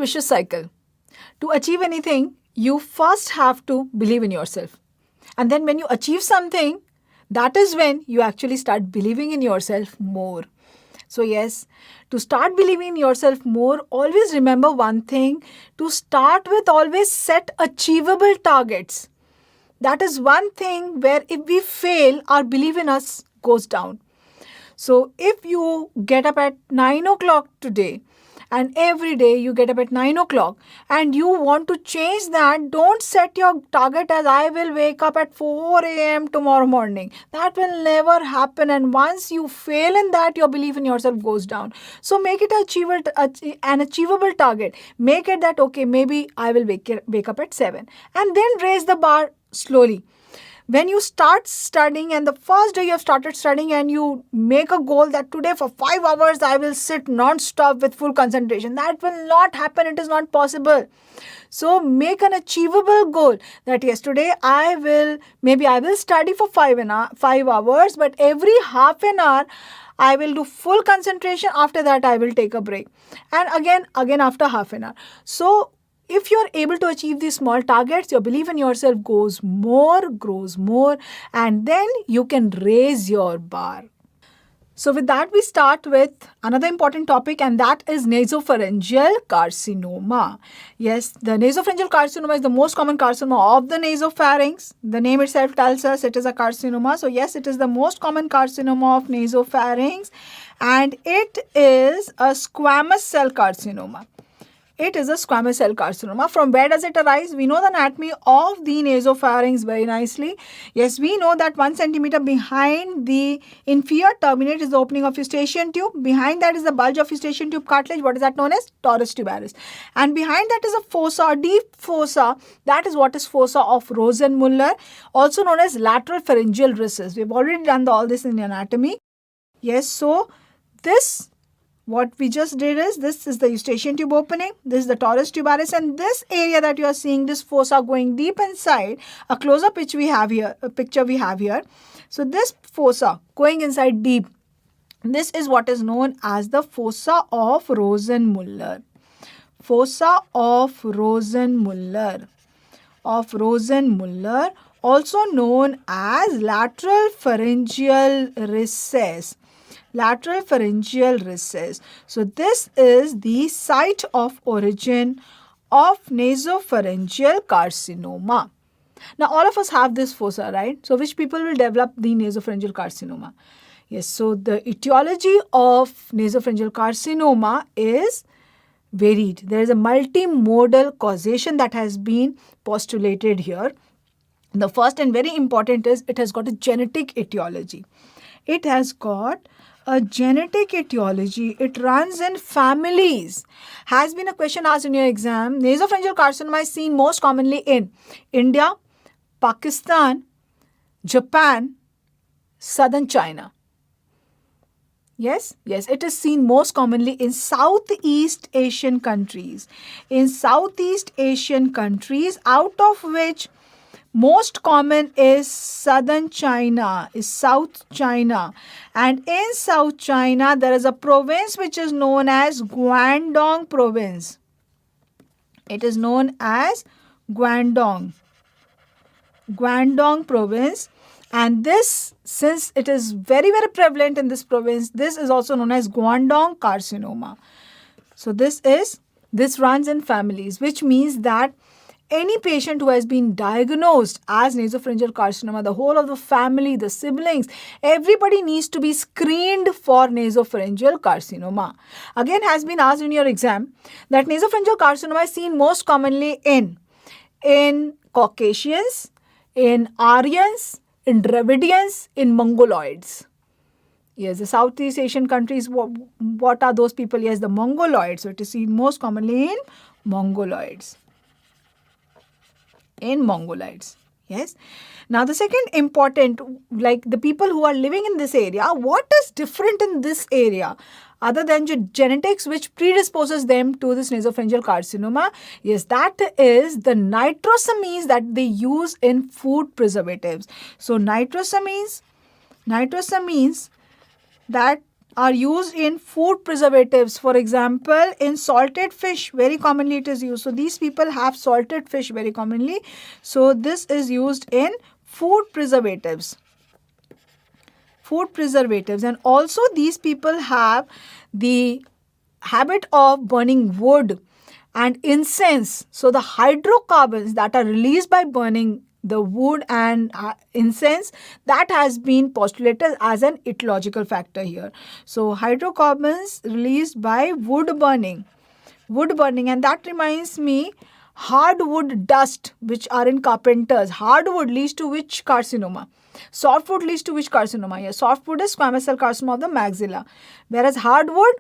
vicious cycle. To achieve anything, you first have to believe in yourself. And then when you achieve something, that is when you actually start believing in yourself more. So yes, to start believing in yourself more, always remember one thing. To start with, always set achievable targets. That is one thing where if we fail, our belief in us goes down. So if you get up at 9 o'clock today, and every day you get up at 9 o'clock and you want to change that, don't set your target as I will wake up at 4 a.m. tomorrow morning. That will never happen. And once you fail in that, your belief in yourself goes down. So make it an achievable target. Make it that, okay, maybe I will wake up at 7. And then raise the bar slowly. When you start studying and the first day you have started studying and you make a goal that today for 5 hours I will sit non-stop with full concentration, that will not happen. It is not possible. So make an achievable goal that yes, today I will study for 5 hours, but every half an hour I will do full concentration. After that I will take a break. And again after half an hour. So if you're able to achieve these small targets, your belief in yourself grows more, and then you can raise your bar. So with that, we start with another important topic, and that is nasopharyngeal carcinoma. Yes, the nasopharyngeal carcinoma is the most common carcinoma of the nasopharynx. The name itself tells us it is a carcinoma. So yes, it is the most common carcinoma of nasopharynx, and it is a squamous cell carcinoma. It is a squamous cell carcinoma. From where does it arise? We know the anatomy of the nasopharynx very nicely. Yes, we know that 1 centimeter behind the inferior turbinate is the opening of eustachian tube. Behind that is the bulge of eustachian tube cartilage. What is that known as? Torus tuberous. And behind that is a fossa, a deep fossa. That is what is fossa of Rosenmuller, also known as lateral pharyngeal recess. We've already done all this in the anatomy. Yes, so what we just did is, this is the eustachian tube opening, this is the torus tuberous, and this area that you are seeing, this fossa going deep inside, a close-up picture we have here. So this fossa going inside deep, this is what is known as the fossa of Rosenmuller. Fossa of Rosenmuller, also known as lateral pharyngeal recess. Lateral pharyngeal recess. So this is the site of origin of nasopharyngeal carcinoma. Now all of us have this fossa, right? So which people will develop the nasopharyngeal carcinoma? Yes, so the etiology of nasopharyngeal carcinoma is varied. There is a multimodal causation that has been postulated here. The first and very important is it has got a genetic etiology. It has got a genetic etiology. It runs in families. Has been a question asked in your exam. Nasopharyngeal carcinoma is seen most commonly in India, Pakistan, Japan, southern China. Yes, it is seen most commonly in Southeast Asian countries. In Southeast Asian countries, out of which most common is southern China, is South China. And in South China, there is a province which is known as Guangdong province. It is known as Guangdong province. And this, since it is very, very prevalent in this province, this is also known as Guangdong carcinoma. So this runs in families, which means that any patient who has been diagnosed as nasopharyngeal carcinoma, the whole of the family, the siblings, everybody needs to be screened for nasopharyngeal carcinoma. Again, has been asked in your exam that nasopharyngeal carcinoma is seen most commonly in Caucasians, in Aryans, in Dravidians, in Mongoloids. Yes, the Southeast Asian countries, what are those people? Yes, the Mongoloids. So it is seen most commonly in Mongoloids. Yes. Now the second important, like the people who are living in this area, what is different in this area other than genetics which predisposes them to this nasopharyngeal carcinoma? Yes, that is the nitrosamines that they use in food preservatives. So nitrosamines that are used in food preservatives. For example, in salted fish, very commonly it is used. So these people have salted fish very commonly. So this is used in food preservatives. Food preservatives. And also these people have the habit of burning wood and incense. So the hydrocarbons that are released by burning the wood and incense, that has been postulated as an etiological factor here. So hydrocarbons released by wood burning, and that reminds me, hardwood dust which are in carpenters, hardwood leads to which carcinoma? Softwood leads to which carcinoma? Yes, softwood is squamous cell carcinoma of the maxilla, whereas hardwood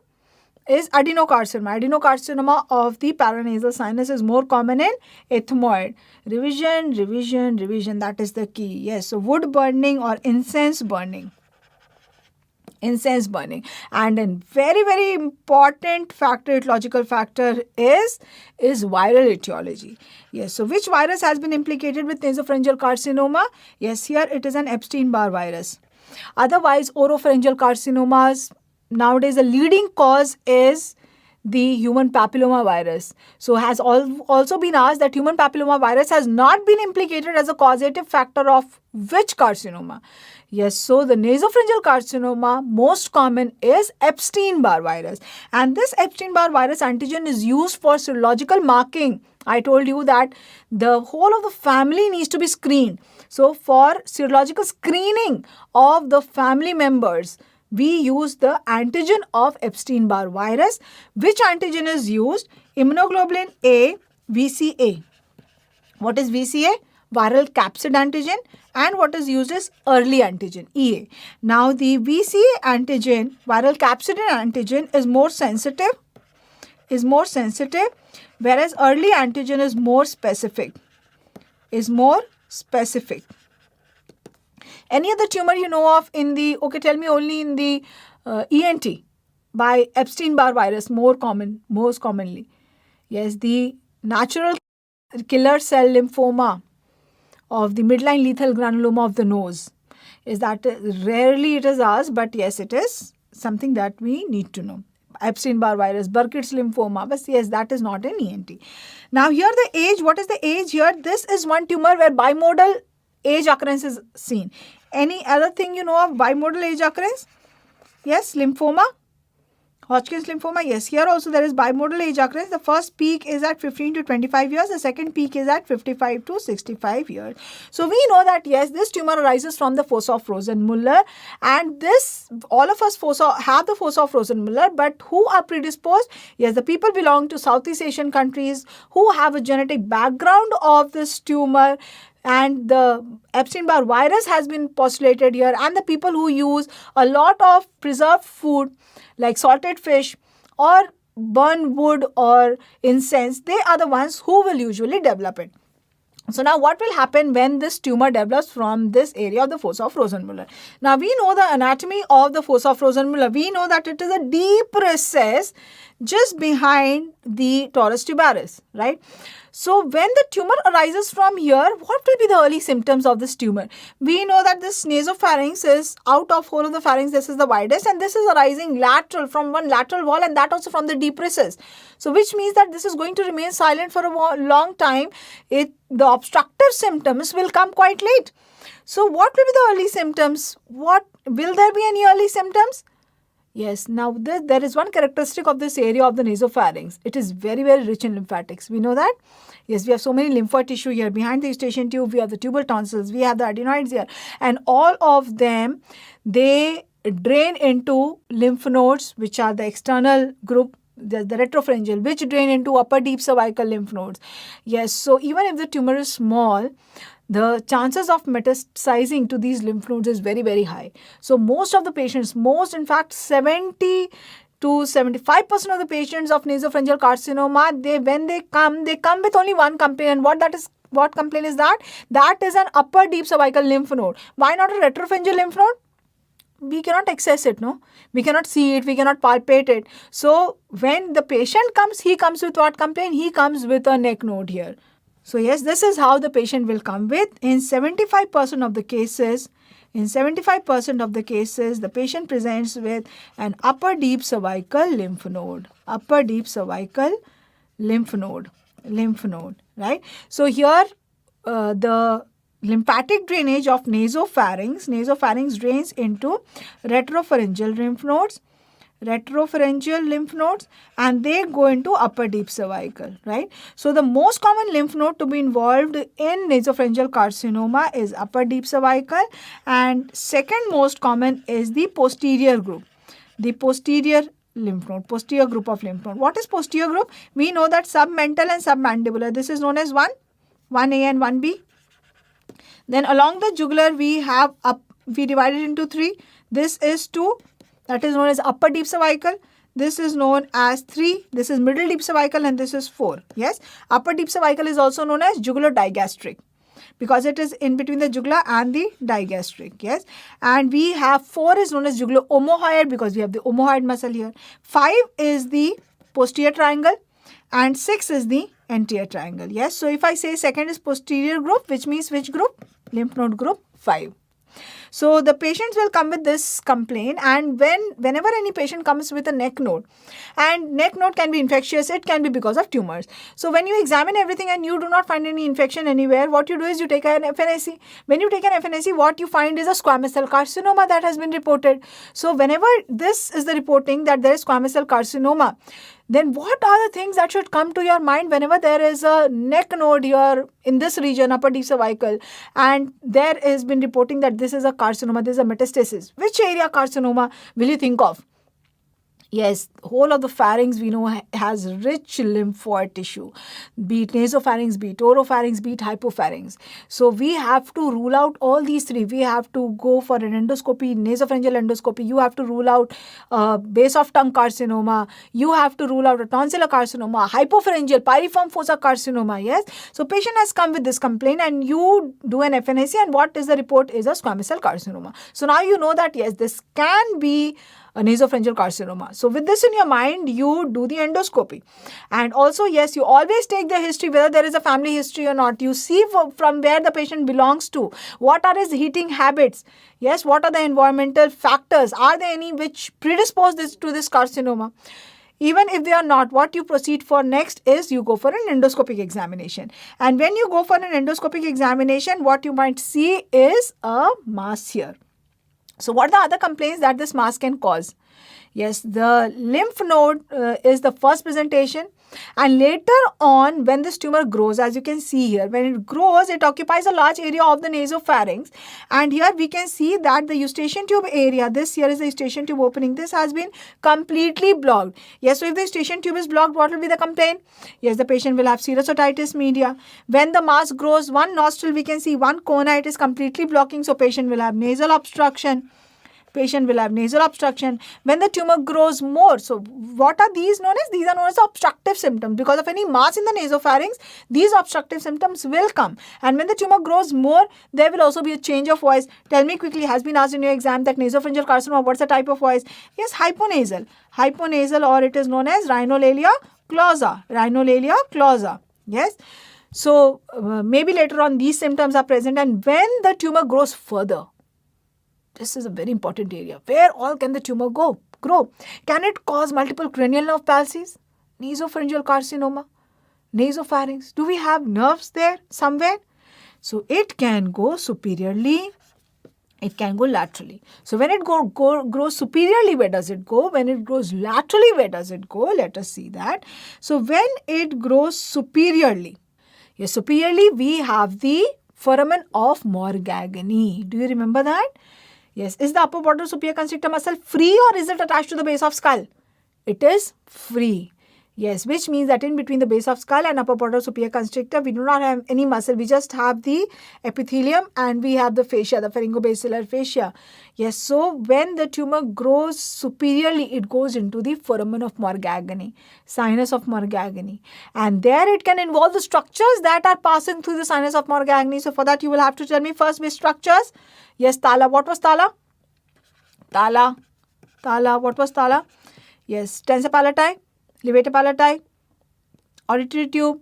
is adenocarcinoma. Adenocarcinoma of the paranasal sinus is more common in ethmoid. Revision, revision, revision, that is the key. Yes, so wood burning or incense burning. Incense burning. And a very, very important factor, etiological factor is viral etiology. Yes, so which virus has been implicated with nasopharyngeal carcinoma? Yes, here it is an Epstein-Barr virus. Otherwise, oropharyngeal carcinomas, nowadays the leading cause is the human papilloma virus. So has also been asked that human papilloma virus has not been implicated as a causative factor of which carcinoma? Yes, so the nasopharyngeal carcinoma most common is Epstein-Barr virus. And this Epstein-Barr virus antigen is used for serological marking. I told you that the whole of the family needs to be screened. So for serological screening of the family members, we use the antigen of Epstein-Barr virus. Which antigen is used? Immunoglobulin A, VCA. What is VCA? Viral capsid antigen. And what is used is early antigen, EA. Now the VCA antigen, viral capsid antigen, is more sensitive, whereas early antigen is more specific, Any other tumor you know of in the, okay, tell me only in the ENT by Epstein-Barr virus, most commonly. Yes, the natural killer cell lymphoma of the midline lethal granuloma of the nose. Is that rarely it is asked, but yes, it is something that we need to know. Epstein-Barr virus, Burkitt's lymphoma, but yes, that is not an ENT. Now here the age, what is the age here? This is one tumor where bimodal age occurrence is seen. Any other thing you know of bimodal age occurrence? Yes, lymphoma, Hodgkin's lymphoma. Yes, here also there is bimodal age occurrence. The first peak is at 15 to 25 years. The second peak is at 55 to 65 years. So we know that yes, this tumor arises from the fossa of Rosenmuller, and this, all of us have the fossa of Rosenmuller, but who are predisposed? Yes, the people belong to Southeast Asian countries who have a genetic background of this tumor. And the Epstein-Barr virus has been postulated here, and the people who use a lot of preserved food like salted fish or burn wood or incense, they are the ones who will usually develop it. So now what will happen when this tumor develops from this area of the fossa of Rosenmuller? Now we know the anatomy of the fossa of Rosenmuller. We know that it is a deep recess just behind the torus tuberous, right? So when the tumor arises from here, what will be the early symptoms of this tumor? We know that this nasopharynx is out of whole of the pharynx. This is the widest, and this is arising lateral from one lateral wall, and that also from the deep recess. So which means that this is going to remain silent for a long time. The obstructive symptoms will come quite late. So what will be the early symptoms? Will there be any early symptoms? Yes, now there is one characteristic of this area of the nasopharynx. It is very, very rich in lymphatics. We know that. Yes, we have so many lymphoid tissue here. Behind the eustachian tube, we have the tubal tonsils. We have the adenoids here. And all of them, they drain into lymph nodes, which are the external group, the retropharyngeal, which drain into upper deep cervical lymph nodes. Yes, so even if the tumor is small, the chances of metastasizing to these lymph nodes is very, very high. So most of the patients, in fact 70 to 75% of the patients of nasopharyngeal carcinoma, when they come with only one complaint. And what complaint is that? That is an upper deep cervical lymph node. Why not a retropharyngeal lymph node? We cannot access it, no? We cannot see it, we cannot palpate it. So when the patient comes, he comes with what complaint? He comes with a neck node here. So yes, this is how the patient will come with. In 75% of the cases, In 75% of the cases, the patient presents with an upper deep cervical lymph node. Upper deep cervical lymph node, right? So here the lymphatic drainage of nasopharynx drains into retropharyngeal lymph nodes, and they go into upper deep cervical, right? So the most common lymph node to be involved in nasopharyngeal carcinoma is upper deep cervical, and second most common is the posterior group, the posterior group of lymph node. What is posterior group? We know that submental and submandibular. This is known as 1A and 1B. Then along the jugular we divide it into 3. This is 2. That is known as upper deep cervical. This is known as 3. This is middle deep cervical, and this is 4. Yes. Upper deep cervical is also known as jugular digastric because it is in between the jugular and the digastric. Yes. And we have 4 is known as jugular omohyoid because we have the omohyoid muscle here. 5 is the posterior triangle and 6 is the anterior triangle. Yes. So if I say second is posterior group, which means which group? Lymph node group 5. So the patients will come with this complaint, and whenever any patient comes with a neck node, and neck node can be infectious, it can be because of tumors. So when you examine everything and you do not find any infection anywhere, what you do is you take an FNAC. When you take an FNAC, what you find is a squamous cell carcinoma that has been reported. So whenever this is the reporting that there is squamous cell carcinoma, then what are the things that should come to your mind whenever there is a neck node here in this region, upper deep cervical, and there has been reporting that this is a carcinoma, this is a metastasis? Which area carcinoma will you think of? Yes, whole of the pharynx we know has rich lymphoid tissue, be it nasopharynx, be it oropharynx, be it hypopharynx. So we have to rule out all these 3. We have to go for an endoscopy, nasopharyngeal endoscopy. You have to rule out base of tongue carcinoma. You have to rule out a tonsillar carcinoma, hypopharyngeal, pyriform fossa carcinoma. Yes. So patient has come with this complaint and you do an FNAC, and what is the report is a squamous cell carcinoma. So now you know that yes, this can be a nasopharyngeal carcinoma. So with this in your mind, you do the endoscopy. And also, yes, you always take the history, whether there is a family history or not. You see from where the patient belongs to. What are his eating habits? Yes, what are the environmental factors? Are there any which predispose to this carcinoma? Even if they are not, what you proceed for next is you go for an endoscopic examination. And when you go for an endoscopic examination, what you might see is a mass here. So what are the other complaints that this mass can cause? Yes, the lymph node is the first presentation, and later on when this tumor grows, as you can see here, when it grows, it occupies a large area of the nasopharynx, and here we can see that the eustachian tube area, this here is the eustachian tube opening, this has been completely blocked. Yes, so if the eustachian tube is blocked, what will be the complaint? Yes, the patient will have serous otitis media. When the mass grows, one nostril we can see, one cona, it is completely blocking, so patient will have nasal obstruction. When the tumor grows more, so what are these known as? These are known as obstructive symptoms. Because of any mass in the nasopharynx, these obstructive symptoms will come. And when the tumor grows more, there will also be a change of voice. Tell me quickly, has been asked in your exam that nasopharyngeal carcinoma, what's the type of voice? Yes, hyponasal. Hyponasal, or it is known as rhinolalia clausa. Yes. So maybe later on these symptoms are present, and when the tumor grows further, this is a very important area. Where all can the tumor grow? Can it cause multiple cranial nerve palsies? Nasopharyngeal carcinoma? Nasopharynx? Do we have nerves there somewhere? So it can go superiorly. It can go laterally. So when it grows superiorly, where does it go? When it grows laterally, where does it go? Let us see that. So when it grows superiorly, yes, superiorly we have the foramen of Morgagni. Do you remember that? Yes. Is the upper portal superior constrictor muscle free, or is it attached to the base of skull? It is free. Yes, which means that in between the base of skull and upper portal superior constrictor, we do not have any muscle. We just have the epithelium and we have the fascia, the pharyngobasilar fascia. Yes, so when the tumor grows superiorly, it goes into the foramen of Morgagni, sinus of Morgagni. And there it can involve the structures that are passing through the sinus of Morgagni. So for that, you will have to tell me first which structures. Yes, thala. What was thala? Thala. What was thala? Yes, tensor palati, levator palati, auditory tube,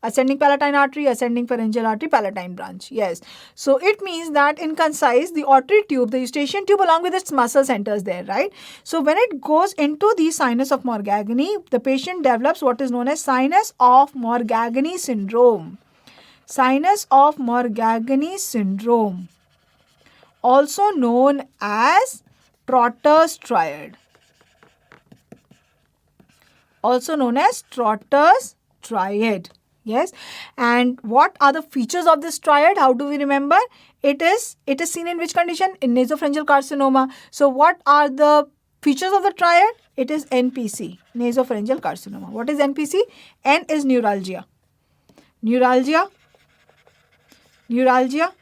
Ascending palatine artery, ascending pharyngeal artery, palatine branch. Yes. So it means that in concise, the auditory tube, the eustachian tube along with its muscle centers there, right? So when it goes into the sinus of Morgagni, the patient develops what is known as sinus of Morgagni syndrome. Sinus of Morgagni syndrome, also known as Trotter's triad. Also known as Trotter's triad. Yes. And what are the features of this triad? How do we remember? It is seen in which condition? In nasopharyngeal carcinoma. So what are the features of the triad? It is NPC, nasopharyngeal carcinoma. What is NPC? N is neuralgia. Neuralgia. Neuralgia.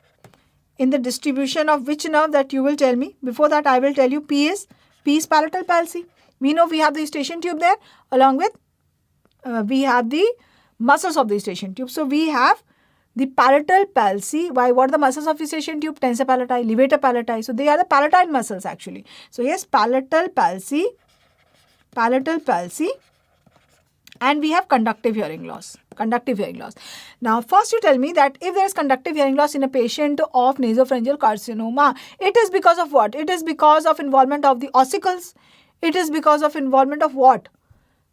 In the distribution of which nerve that you will tell me? Before that I will tell you P is palatal palsy. We know we have the eustachian tube there, along with we have the muscles of the eustachian tube. So we have the palatal palsy. Why? What are the muscles of eustachian tube? Tensor palati, levator palati. So they are the palatine muscles actually. So yes, palatal palsy, and we have conductive hearing loss. Conductive hearing loss. Now first you tell me that if there is conductive hearing loss in a patient of nasopharyngeal carcinoma, it is because of what? It is because of involvement of the ossicles. It is because of involvement of what?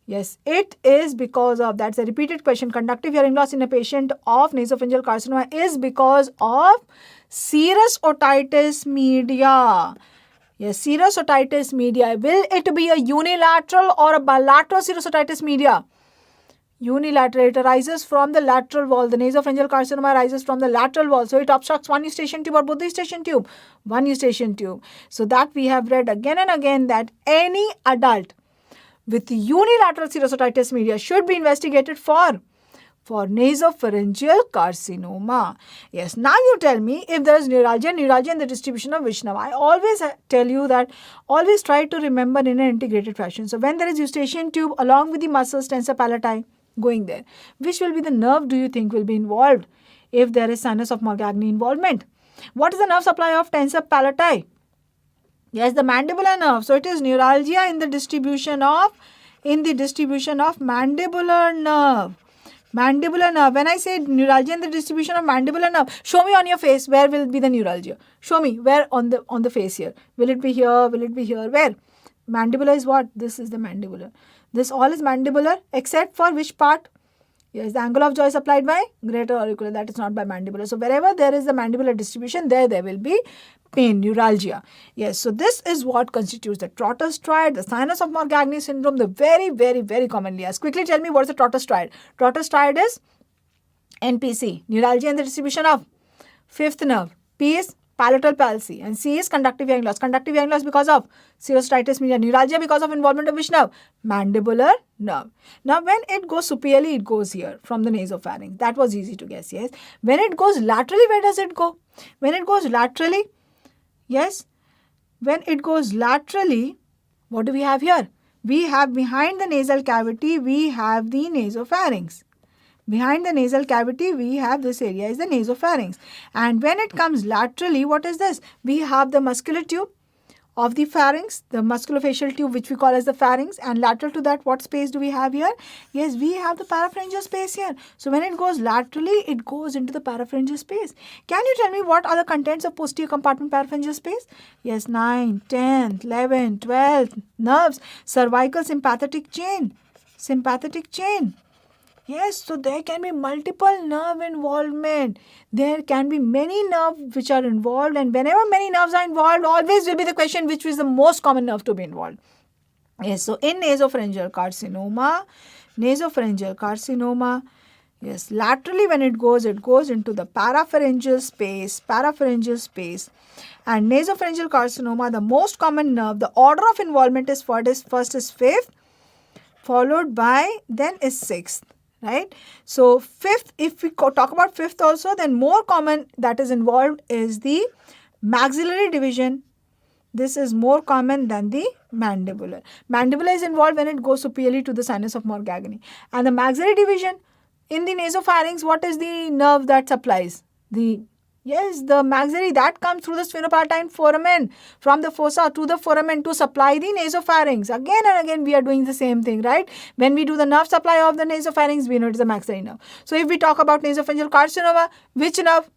Yes, it is because of, that's a repeated question. Conductive hearing loss in a patient of nasopharyngeal carcinoma is because of serous otitis media. Yes, serous otitis media. Will it be a unilateral or a bilateral serous otitis media? Unilateral. It arises from the lateral wall. The nasopharyngeal carcinoma arises from the lateral wall. So it obstructs one eustachian tube or both the eustachian tube. One eustachian tube. So that we have read again and again that any adult with unilateral serous otitis media should be investigated for nasopharyngeal carcinoma. Yes, now you tell me if there is neuralgia in the distribution of which nerve. I always tell you that always try to remember in an integrated fashion. So when there is eustachian tube along with the muscles tensor palati going there, which will be the nerve do you think will be involved if there is sinus of Morgagni involvement? What is the nerve supply of tensor palati? Yes, the mandibular nerve. So it is neuralgia in the distribution of mandibular nerve. Mandibular nerve. When I say neuralgia in the distribution of mandibular nerve, show me on your face where will be the neuralgia. Show me where on the face here. Will it be here? Will it be here? Where? Mandibular is what? This is the mandibular. This all is mandibular except for which part? Yes, the angle of jaw is applied by greater auricular. That is not by mandibular. So wherever there is the mandibular distribution, there will be pain, neuralgia. Yes, so this is what constitutes the Trotter's triad, the sinus of Morgagni syndrome, the very, very, very commonly asked. Quickly tell me what is the Trotter's triad. Trotter's triad is NPC, neuralgia in the distribution of fifth nerve. P is palatal palsy and C is conductive hearing loss. Conductive hearing loss because of serous otitis media. Neuralgia because of involvement of which nerve? Mandibular nerve. Now when it goes superiorly, it goes here from the nasopharynx. That was easy to guess, yes. When it goes laterally, where does it go? When it goes laterally, yes, when it goes laterally, what do we have here? We have behind the nasal cavity, we have the nasopharynx. Behind the nasal cavity, we have this area is the nasopharynx. And when it comes laterally, what is this? We have the muscular tube of the pharynx, the musculofacial tube which we call as the pharynx, and lateral to that, what space do we have here? Yes, we have the parapharyngeal space here. So when it goes laterally, it goes into the parapharyngeal space. Can you tell me what are the contents of posterior compartment parapharyngeal space? Yes, 9, 10, 11, 12 nerves, cervical sympathetic chain. Sympathetic chain. Yes, so there can be multiple nerve involvement. There can be many nerves which are involved, and whenever many nerves are involved, always will be the question which is the most common nerve to be involved. Yes, so in nasopharyngeal carcinoma, yes, laterally when it goes into the parapharyngeal space. And nasopharyngeal carcinoma, the most common nerve, the order of involvement is first is fifth, followed by then is sixth. Right. So fifth, if we talk about fifth also, then more common that is involved is the maxillary division. This is more common than the mandibular. Mandibular is involved when it goes superiorly to the sinus of Morgagni. And the maxillary division in the nasopharynx, what is the nerve that supplies? The Yes, the maxillary that comes through the sphenopalatine foramen from the fossa to the foramen to supply the nasopharynx. Again and again we are doing the same thing, right? When we do the nerve supply of the nasopharynx, we know it is a maxillary nerve. So if we talk about nasopharyngeal carcinoma, which nerve?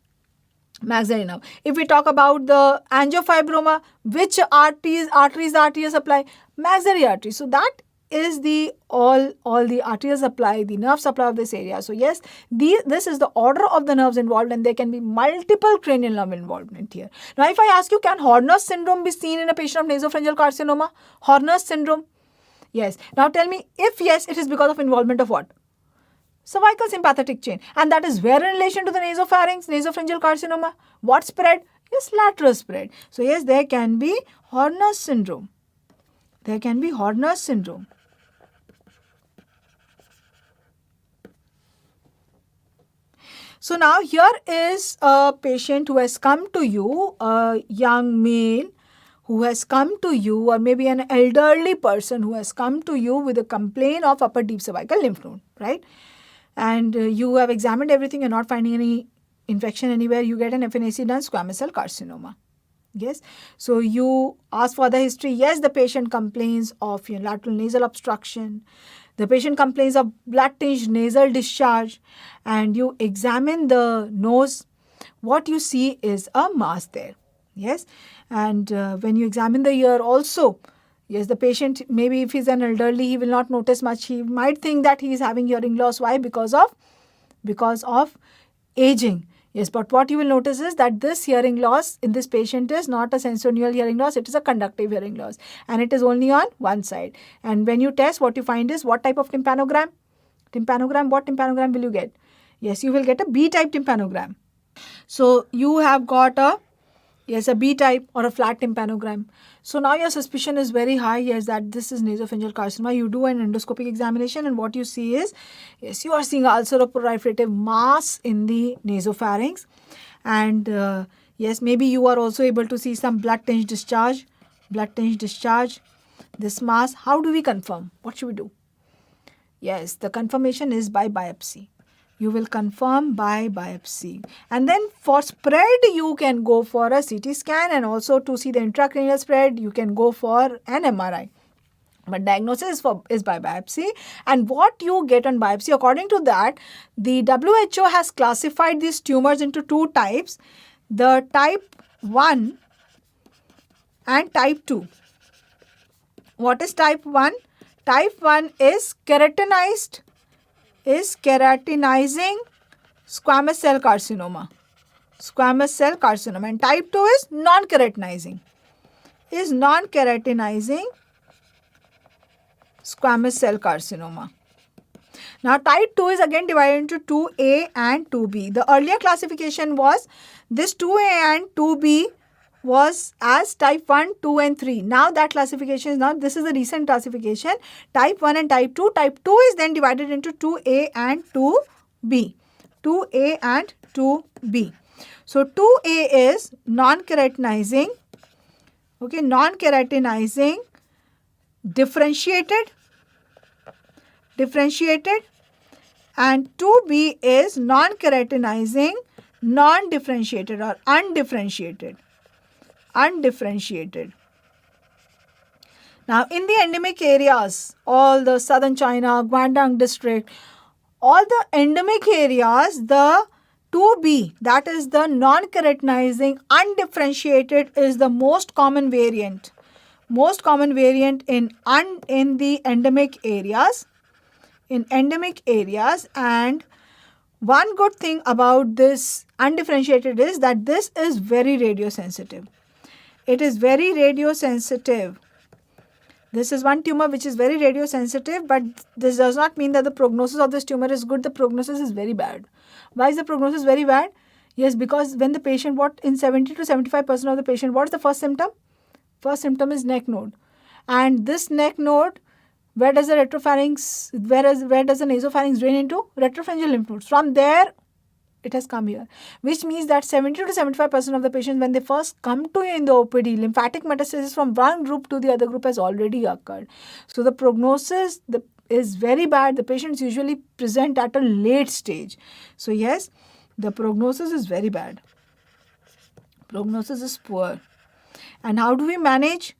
Maxillary nerve. If we talk about the angiofibroma, which arteries the arterial supply? Maxillary artery. So that is the all the arterial supply, the nerve supply of this area. So yes, this is the order of the nerves involved, and there can be multiple cranial nerve involvement here. Now if I ask you, can Horner's syndrome be seen in a patient of nasopharyngeal carcinoma? Horner's syndrome? Yes. Now tell me, if yes, it is because of involvement of what? Cervical sympathetic chain, and that is where in relation to the nasopharynx, nasopharyngeal carcinoma? What spread? Yes, lateral spread. So yes, there can be Horner's syndrome. There can be Horner's syndrome. So now here is a patient who has come to you, a young male who has come to you, or maybe an elderly person who has come to you with a complaint of upper deep cervical lymph node, right? And you have examined everything, you're not finding any infection anywhere, you get an FNAC done, squamous cell carcinoma. Yes, so you ask for the history. Yes, the patient complains of lateral nasal obstruction. The patient complains of blood-tinged nasal discharge, and you examine the nose. What you see is a mass there. Yes, and when you examine the ear also, yes, the patient, maybe if he's an elderly, he will not notice much. He might think that he is having hearing loss. Why? Because of aging. Yes, but what you will notice is that this hearing loss in this patient is not a sensorial hearing loss, it is a conductive hearing loss, and it is only on one side. And when you test, what you find is what type of tympanogram? What tympanogram will you get? Yes, you will get a B-type tympanogram. So you have got a B-type or a flat tympanogram. So now your suspicion is very high, yes, that this is nasopharyngeal carcinoma. You do an endoscopic examination, and what you see is, yes, you are seeing ulceroproliferative mass in the nasopharynx. And yes, maybe you are also able to see some blood-tinged discharge. This mass, how do we confirm? What should we do? Yes, the confirmation is by biopsy. You will confirm by biopsy. And then for spread, you can go for a CT scan, and also to see the intracranial spread, you can go for an MRI. But diagnosis is by biopsy. And what you get on biopsy, according to that, the WHO has classified these tumors into two types, the type 1 and type 2. What is type 1? Type 1 is keratinizing squamous cell carcinoma. And type 2 is non-keratinizing. Squamous cell carcinoma. Now type 2 is again divided into 2A and 2B. The earlier classification was this 2A and 2B was as type 1, 2 and 3. Now that classification is now, this is the recent classification, type 1 and type 2. Type 2 is then divided into 2A and 2B. 2A and 2B. So 2A is non-keratinizing, differentiated, and 2B is non-keratinizing, non-differentiated or undifferentiated. Now in the endemic areas, all the southern China, Guangdong district, all the endemic areas, the 2B, that is the non-keratinizing undifferentiated, is the most common variant. In the endemic areas. And one good thing about this undifferentiated is that this is very radiosensitive. It is very radiosensitive. This is one tumor which is very radiosensitive, but this does not mean that the prognosis of this tumor is good. The prognosis is very bad. Why is the prognosis very bad? Yes, because when the patient, in 70 to 75% of the patient, what is the first symptom? First symptom is neck node. And this neck node, where does the nasopharynx drain into? Retropharyngeal lymph nodes. From there, it has come here, which means that 70 to 75% of the patients, when they first come to you in the OPD, lymphatic metastasis from one group to the other group has already occurred. So the prognosis is very bad. The patients usually present at a late stage. So yes, the prognosis is very bad. Prognosis is poor. And how do we manage?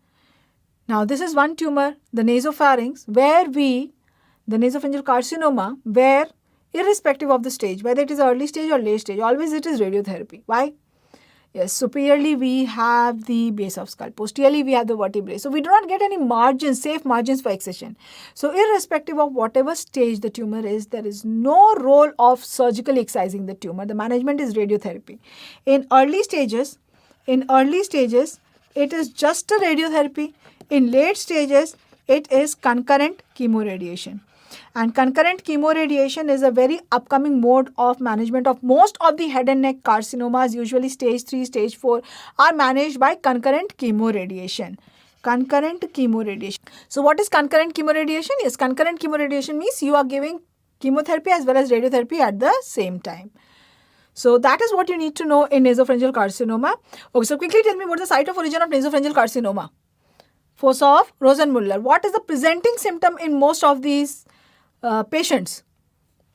Now, this is one tumor, the nasopharynx, the nasopharyngeal carcinoma, where irrespective of the stage, whether it is early stage or late stage, always it is radiotherapy. Why? Yes, superiorly we have the base of skull, posteriorly we have the vertebrae. So we do not get any margins, safe margins for excision. So irrespective of whatever stage the tumor is, there is no role of surgically excising the tumor. The management is radiotherapy. In early stages, it is just a radiotherapy. In late stages, it is concurrent chemoradiation. And concurrent chemoradiation is a very upcoming mode of management of most of the head and neck carcinomas, usually stage 3, stage 4, are managed by concurrent chemoradiation. Concurrent chemoradiation. So what is concurrent chemoradiation? Yes, concurrent chemoradiation means you are giving chemotherapy as well as radiotherapy at the same time. So that is what you need to know in nasopharyngeal carcinoma. Okay, so quickly tell me what is the site of origin of nasopharyngeal carcinoma? Fossa of Rosenmuller. What is the presenting symptom in most of these patients?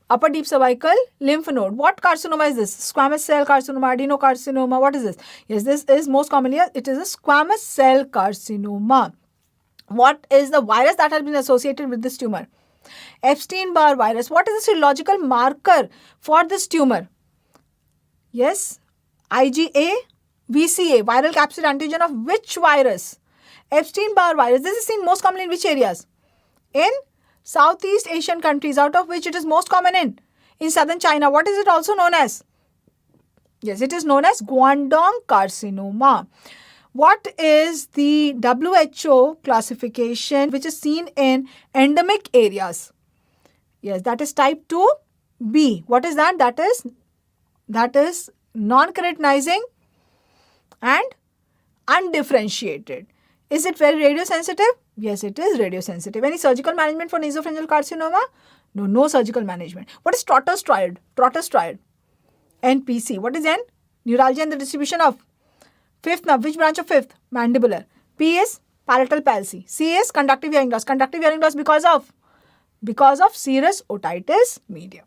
Upper deep cervical lymph node. What carcinoma is this? Squamous cell carcinoma, adenocarcinoma. What is this? Yes, this is most commonly, it is a squamous cell carcinoma. What is the virus that has been associated with this tumor? Epstein-Barr virus. What is the serological marker for this tumor? Yes, IgA, VCA, viral capsid antigen of which virus? Epstein-Barr virus. This is seen most commonly in which areas? In Southeast Asian countries, out of which it is most common in southern China. What is it also known as? Yes, it is known as Guangdong carcinoma. What is the WHO classification which is seen in endemic areas? Yes, that is type 2B. What is that? That is non-keratinizing and undifferentiated. Is it very radiosensitive? Yes, it is radiosensitive. Any surgical management for nasopharyngeal carcinoma? No, no surgical management. What is Trotter's triad? NPC. What is N? Neuralgia and the distribution of fifth nerve. Which branch of fifth? Mandibular. P is palatal palsy. C is conductive hearing loss. Conductive hearing loss because of serous otitis media.